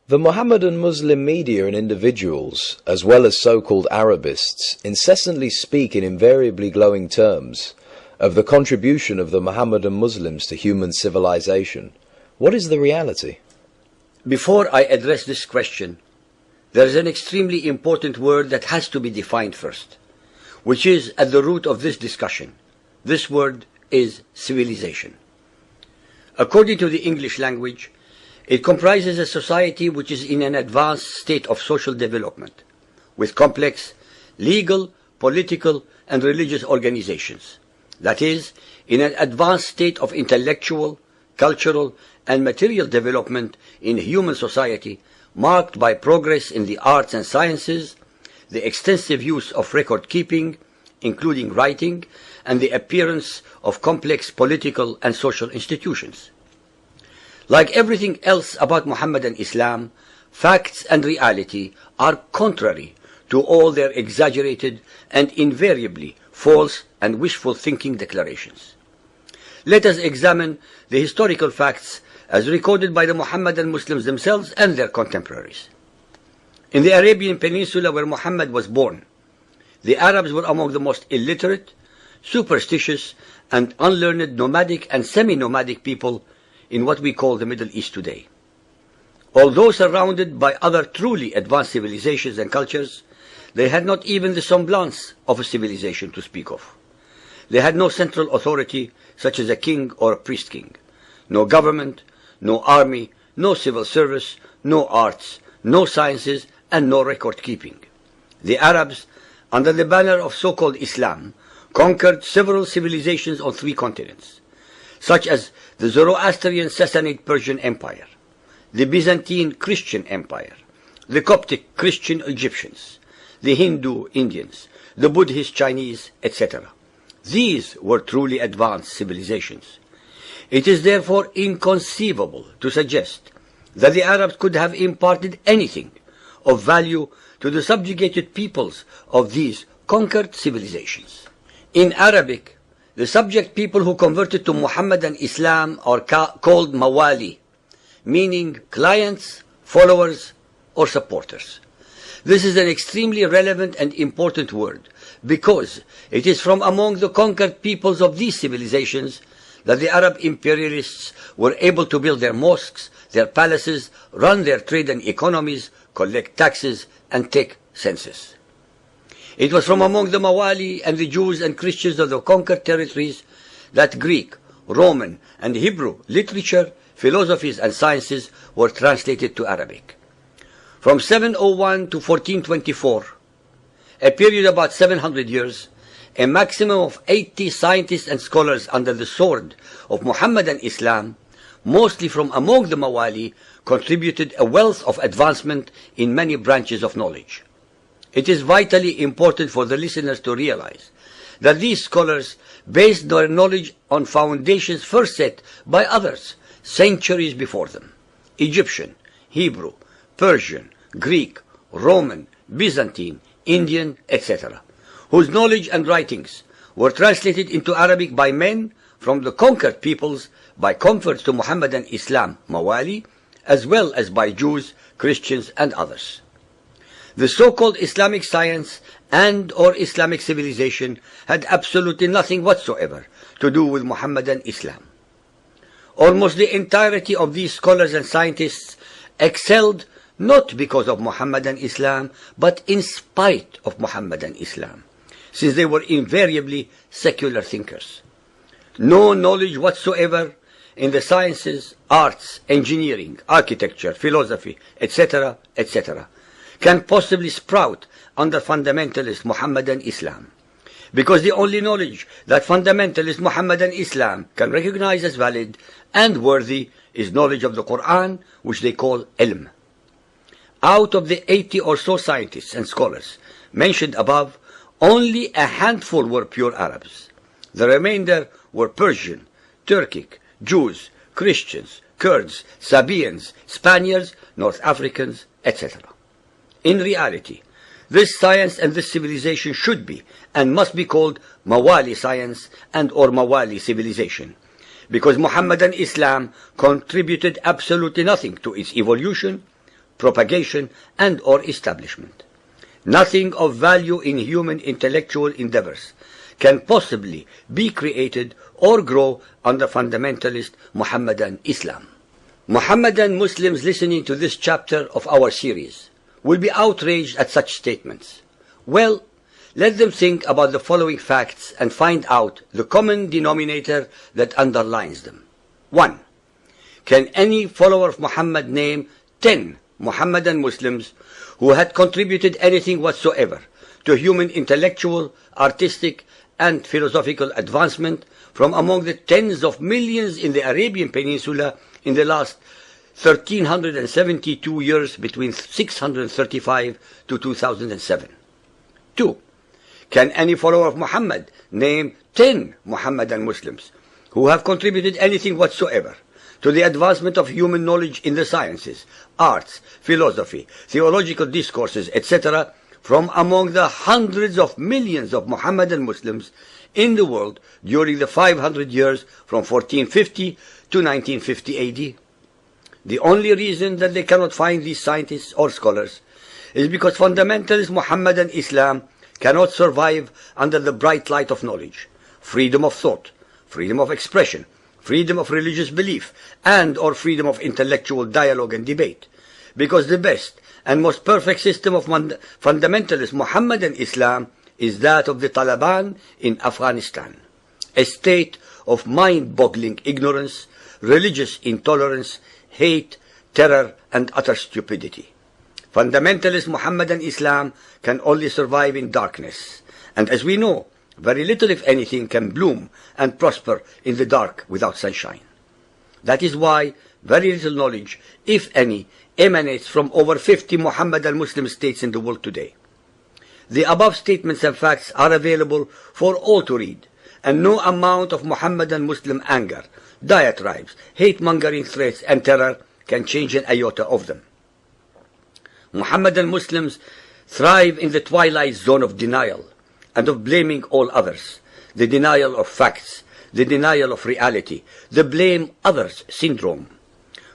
The Mohammedan Muslim media and individuals, as well as so-called Arabists, incessantly speak in invariably glowing terms of the contribution of the Mohammedan Muslims to human civilization. What is the reality? Before I address this question, there is an extremely important word that has to be defined first, which is at the root of this discussion. This word is civilization. According to the English language, it comprises a society which is in an advanced state of social development, with complex legal, political, and religious organizations. That is, in an advanced state of intellectual, cultural, and material development in human society, marked by progress in the arts and sciences, the extensive use of record keeping, including writing, and the appearance of complex political and social institutions. Like everything else about Mohammedan Islam, facts and reality are contrary to all their exaggerated and invariably false and wishful thinking declarations. Let us examine the historical facts as recorded by the Mohammedan Muslims themselves and their contemporaries. In the Arabian Peninsula where Muhammad was born, the Arabs were among the most illiterate, superstitious, and unlearned nomadic and semi-nomadic people in what we call the Middle East today. Although surrounded by other truly advanced civilizations and cultures, they had not even the semblance of a civilization to speak of. They had no central authority such as a king or a priest-king, no government, no army, no civil service, no arts, no sciences, and no record-keeping. The Arabs, under the banner of so-called Islam, conquered several civilizations on 3 continents, such as the Zoroastrian Sassanid Persian Empire, the Byzantine Christian Empire, the Coptic Christian Egyptians, the Hindu Indians, the Buddhist Chinese, etc. These were truly advanced civilizations. It is therefore inconceivable to suggest that the Arabs could have imparted anything of value to the subjugated peoples of these conquered civilizations. In Arabic, the subject people who converted to Mohammedan Islam are called mawali, meaning clients, followers, or supporters. This is an extremely relevant and important word because it is from among the conquered peoples of these civilizations that the Arab imperialists were able to build their mosques, their palaces, run their trade and economies, collect taxes, and take census. It was from among the Mawali and the Jews and Christians of the conquered territories that Greek, Roman, and Hebrew literature, philosophies, and sciences were translated to Arabic. From 701 to 1424, a period about 700 years, a maximum of 80 scientists and scholars under the sword of Mohammedan Islam, mostly from among the Mawali, contributed a wealth of advancement in many branches of knowledge. It is vitally important for the listeners to realize that these scholars based their knowledge on foundations first set by others centuries before them: Egyptian, Hebrew, Persian, Greek, Roman, Byzantine, Indian, etc., whose knowledge and writings were translated into Arabic by men from the conquered peoples by converts to Mohammedan Islam, Mawali, as well as by Jews, Christians, and others. The so-called Islamic science and or Islamic civilization had absolutely nothing whatsoever to do with Mohammedan Islam. Almost the entirety of these scholars and scientists excelled not because of Mohammedan Islam, but in spite of Mohammedan Islam, since they were invariably secular thinkers. No knowledge whatsoever in the sciences, arts, engineering, architecture, philosophy, etc., etc., can possibly sprout under fundamentalist Mohammedan Islam, because the only knowledge that fundamentalist Mohammedan Islam can recognize as valid and worthy is knowledge of the Quran, which they call ilm. Out of the 80 or so scientists and scholars mentioned above, only a handful were pure Arabs. The remainder were Persian, Turkic, Jews, Christians, Kurds, Sabaeans, Spaniards, North Africans, etc. In reality, this science and this civilization should be and must be called Mawali science and or Mawali civilization, because Mohammedan Islam contributed absolutely nothing to its evolution, propagation, and or establishment. Nothing of value in human intellectual endeavors can possibly be created or grow under fundamentalist Muhammadan Islam. Muhammadan Muslims listening to this chapter of our series will be outraged at such statements. Well, let them think about the following facts and find out the common denominator that underlines them. 1. Can any follower of Muhammad name 10 Muhammadan Muslims who had contributed anything whatsoever to human intellectual, artistic, and philosophical advancement from among the tens of millions in the Arabian Peninsula in the last 1372 years between 635 to 2007? 2. Can any follower of Muhammad name 10 Muhammadan Muslims who have contributed anything whatsoever to the advancement of human knowledge in the sciences, arts, philosophy, theological discourses, etc., from among the hundreds of millions of Muhammadan Muslims in the world during the 500 years from 1450 to 1950 AD? The only reason that they cannot find these scientists or scholars is because fundamentalist Muhammadan Islam cannot survive under the bright light of knowledge, freedom of thought, freedom of expression, freedom of religious belief, and or freedom of intellectual dialogue and debate, because the best and most perfect system of fundamentalist Muhammadan Islam is that of the Taliban in Afghanistan, a state of mind-boggling ignorance, religious intolerance, hate, terror, and utter stupidity. Fundamentalist Muhammadan Islam can only survive in darkness, and as we know, very little, if anything, can bloom and prosper in the dark without sunshine. That is why very little knowledge, if any, emanates from over 50 Muhammadan Muslim states in the world today. The above statements and facts are available for all to read, and no amount of Muhammadan Muslim anger, diatribes, hate-mongering threats, and terror can change an iota of them. Muhammadan Muslims thrive in the twilight zone of denial and of blaming all others, the denial of facts, the denial of reality, the blame others syndrome.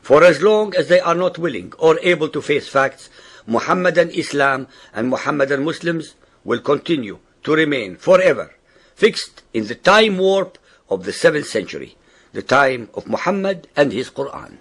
For as long as they are not willing or able to face facts, Muhammadan Islam and Muhammadan Muslims will continue to remain forever fixed in the time warp of the 7th century, the time of Muhammad and his Quran.